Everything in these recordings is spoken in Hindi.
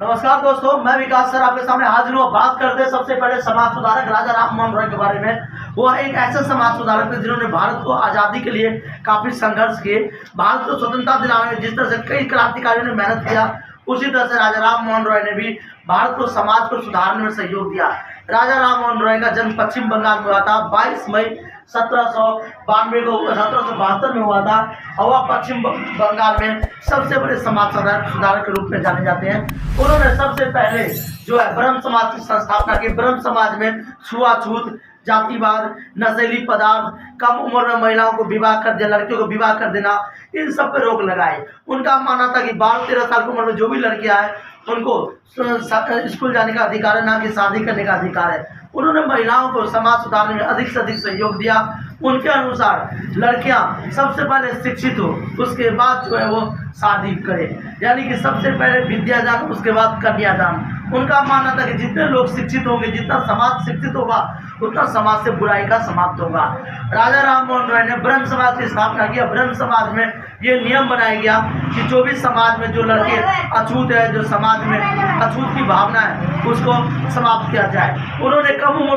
नमस्कार दोस्तों, मैं विकास सर आपके सामने हाजिर हूँ। बात करते हैं सबसे पहले समाज सुधारक राजा राम मोहन रॉय के बारे में। वो एक ऐसे समाज सुधारक थे जिन्होंने भारत को आज़ादी के लिए काफ़ी संघर्ष किए। भारत को स्वतंत्रता दिलाने में जिस तरह से कई क्रांतिकारियों ने मेहनत किया, उसी तरह से राजा राम मोहन रॉय ने भी भारत को समाज को सुधारने में सहयोग दिया। राजा राम मोहन रॉय का जन्म पश्चिम बंगाल में हुआ था। 22 मई 1772 में हुआ था और वह पश्चिम बंगाल में सबसे बड़े समाज सुधारक के रूप में जाने जाते हैं। उन्होंने सबसे पहले जो है ब्रह्म समाज की संस्थापना की। ब्रह्म समाज में छुआछूत, जातिवाद, नशीली पदार्थ, कम उम्र में महिलाओं को विवाह कर देना, लड़कियों को विवाह कर देना, इन सब पर रोक लगाए। उनका मानना था कि 12-13 साल की उम्र में जो भी लड़कियां हैं उनको स्कूल जाने का अधिकार है, ना कि शादी करने का अधिकार है। उन्होंने महिलाओं को समाज सुधारने में अधिक से अधिक सहयोग दिया। उनके अनुसार लड़कियां सबसे पहले शिक्षित हो, उसके बाद जो है वो शादी करें, यानी कि सबसे पहले विद्यादान, उसके बाद कन्यादान। उनका मानना था कि जितने लोग शिक्षित होंगे, जितना समाज शिक्षित होगा, उतना समाज से बुराई का समाप्त होगा। राजा राम मोहन रॉय ने ब्रह्म समाज की स्थापना किया। ब्रह्म समाज में ये नियम बनाया गया कि जो भी समाज में जो लड़के अछूत है, जो समाज में अछूत की भावना है, उसको समाप्त किया जाए। उन्होंने कम उम्र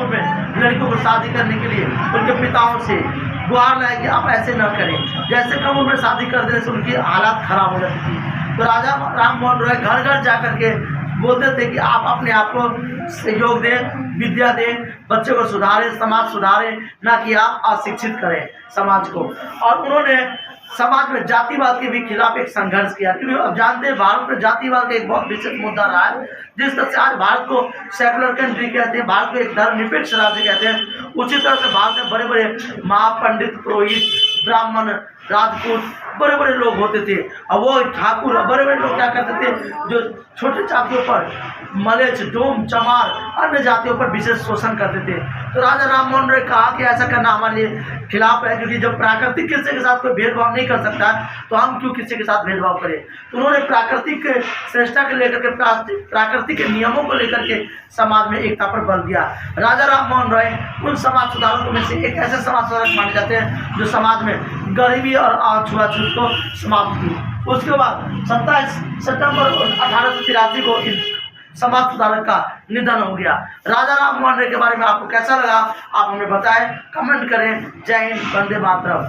में लड़कियों को शादी करने के लिए उनके पिताओं से गुहार लाए कि आप ऐसे न करें। जैसे कम उम्र में शादी कर देने से उनकी हालत खराब हो जाती थी। तो राजा राम मोहन रॉय घर घर जा करके बोलते थे कि आप अपने आप को सहयोग दें, विद्या दें, बच्चों को सुधारें, समाज सुधारें, ना कि आप अशिक्षित करें समाज को। और उन्होंने समाज में जातिवाद के भी खिलाफ एक संघर्ष किया, क्योंकि अब जानते हैं भारत में जातिवाद का एक बहुत विशेष मुद्दा रहा है। जिस तरह से आज भारत को सेकुलर कंट्री कहते हैं, भारत को एक धर्मनिरपेक्ष राज्य कहते हैं, उसी तरह से भारत में बड़े बड़े महापंडित, पुरोहित, ब्राह्मण, राजपूत, बड़े बड़े लोग होते थे। और वो ठाकुर, बड़े बड़े लोग क्या करते थे, जो छोटे जातियों पर मलेच्छ, डोम, चमार, अन्य जातियों पर विशेष शोषण करते थे। तो राजा राम मोहन रॉय कहा कि ऐसा करना हमारे लिए खिलाफ है, क्योंकि जब प्राकृतिक किसी के साथ कोई भेदभाव नहीं कर सकता तो हम क्यों किसी के साथ भेदभाव करें। तो उन्होंने प्राकृतिक श्रेष्ठता को लेकर के, प्राकृतिक के नियमों को लेकर के समाज में एकता पर बल दिया। राजा राम मोहन रॉय उन समाज सुधारकों में से एक ऐसे समाज सुधारक माने जाते हैं जो समाज में गरीबी और छुआछूत को समाप्त की। उसके बाद 27 सितंबर 1883 को समाज सुधारक का निधन हो गया। राजा राम मोहन रॉय के बारे में आपको कैसा लगा, आप हमें बताएं, कमेंट करें। जय हिंद, वंदे मातरम।